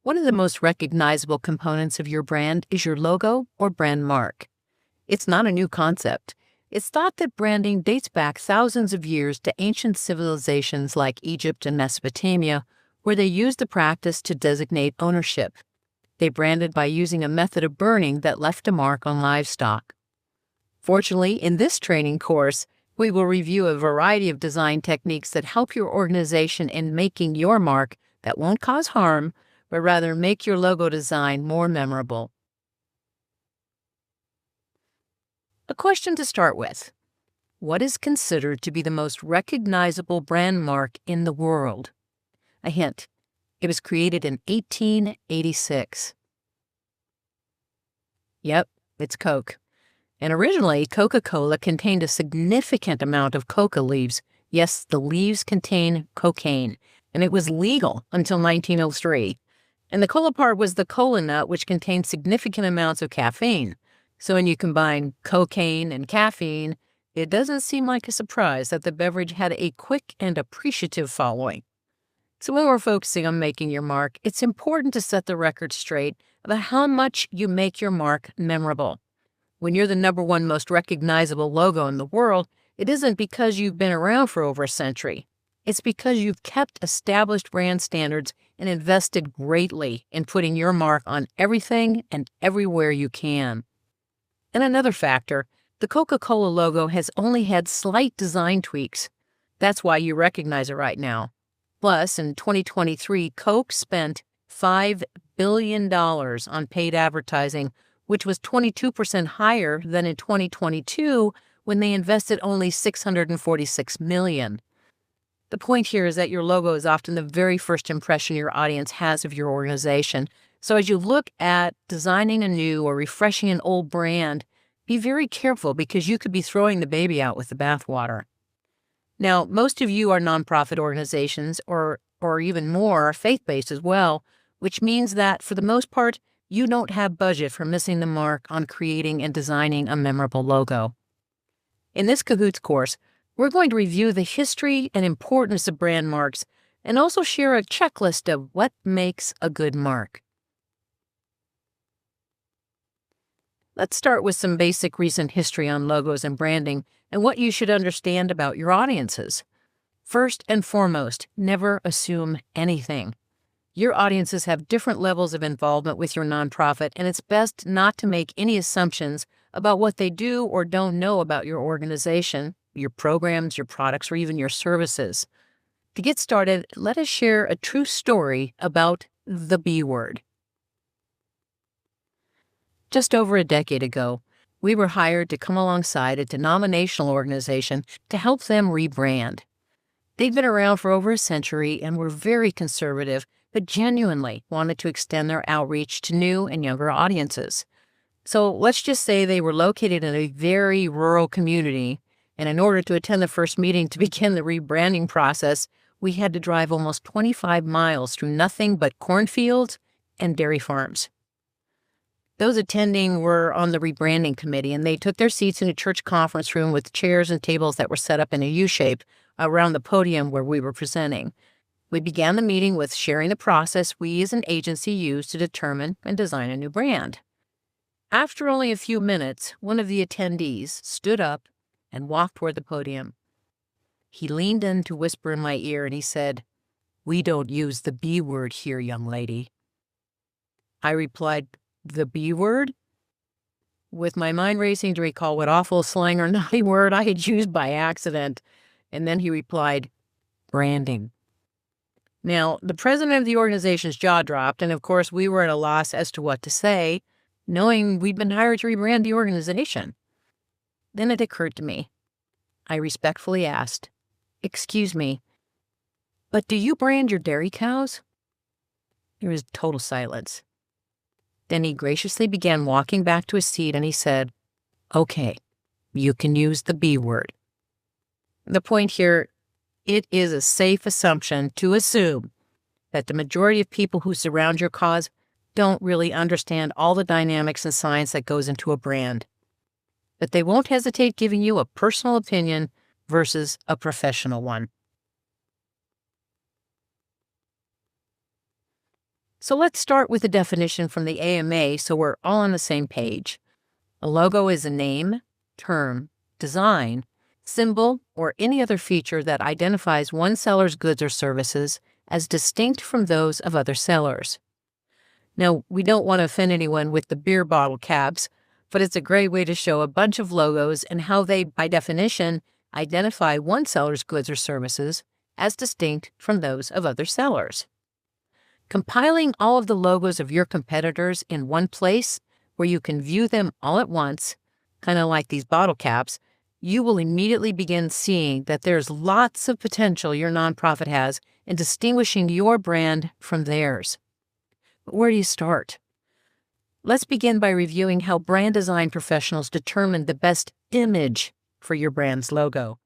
One of the most recognizable components of your brand is your logo or brand mark. It's not a new concept. It's thought that branding dates back thousands of years to ancient civilizations like Egypt and Mesopotamia, where they used the practice to designate ownership. They branded by using a method of burning that left a mark on livestock. Fortunately, in this training course, we will review a variety of design techniques that help your organization in making your mark that won't cause harm, but rather make your logo design more memorable. A question to start with. What is considered to be the most recognizable brand mark in the world? A hint. It was created in 1886. Yep, it's Coke. And originally, Coca-Cola contained a significant amount of coca leaves. Yes, the leaves contain cocaine, and it was legal until 1903. And the cola part was the cola nut, which contained significant amounts of caffeine. So when you combine cocaine and caffeine, it doesn't seem like a surprise that the beverage had a quick and appreciative following. So when we're focusing on making your mark, it's important to set the record straight about how much you make your mark memorable. When you're the #1 most recognizable logo in the world, it isn't because you've been around for over a century. It's because you've kept established brand standards and invested greatly in putting your mark on everything and everywhere you can. And another factor, the Coca-Cola logo has only had slight design tweaks. That's why you recognize it right now. Plus, in 2023, Coke spent $5 billion on paid advertising, which was 22% higher than in 2022 when they invested only $646 million. The point here is that your logo is often the very first impression your audience has of your organization. So as you look at designing a new or refreshing an old brand, be very careful because you could be throwing the baby out with the bathwater. Now, most of you are nonprofit organizations or even more faith-based as well, which means that for the most part, you don't have budget for missing the mark on creating and designing a memorable logo. In this Cahoots course, we're going to review the history and importance of brand marks and also share a checklist of what makes a good mark. Let's start with some basic recent history on logos and branding and what you should understand about your audiences. First and foremost, never assume anything. Your audiences have different levels of involvement with your nonprofit, and it's best not to make any assumptions about what they do or don't know about your organization, your programs, your products, or even your services. To get started, let us share a true story about the B word. Just over a decade ago, we were hired to come alongside a denominational organization to help them rebrand. They'd been around for over a century and were very conservative, but genuinely wanted to extend their outreach to new and younger audiences. So let's just say they were located in a very rural community, and in order to attend the first meeting to begin the rebranding process, we had to drive almost 25 miles through nothing but cornfields and dairy farms. Those attending were on the rebranding committee, and they took their seats in a church conference room with chairs and tables that were set up in a U-shape around the podium where we were presenting. We began the meeting with sharing the process we as an agency use to determine and design a new brand. After only a few minutes, one of the attendees stood up and walked toward the podium. He leaned in to whisper in my ear, and he said, "We don't use the B word here, young lady." I replied, "The B word?" with my mind racing to recall what awful slang or naughty word I had used by accident. And then he replied, "Branding." Now, the president of the organization's jaw dropped, and of course we were at a loss as to what to say, knowing we'd been hired to rebrand the organization. Then it occurred to me. I respectfully asked, "Excuse me, but do you brand your dairy cows?" There was total silence. Then he graciously began walking back to his seat and he said, "Okay, you can use the B word." The point here, it is a safe assumption to assume that the majority of people who surround your cause don't really understand all the dynamics and science that goes into a brand. But they won't hesitate giving you a personal opinion versus a professional one. So let's start with a definition from the AMA so we're all on the same page. A logo is a name, term, design, symbol, or any other feature that identifies one seller's goods or services as distinct from those of other sellers. Now, we don't want to offend anyone with the beer bottle caps, but it's a great way to show a bunch of logos and how they, by definition, identify one seller's goods or services as distinct from those of other sellers. Compiling all of the logos of your competitors in one place where you can view them all at once, kind of like these bottle caps, you will immediately begin seeing that there's lots of potential your nonprofit has in distinguishing your brand from theirs. But where do you start? Let's begin by reviewing how brand design professionals determine the best image for your brand's logo.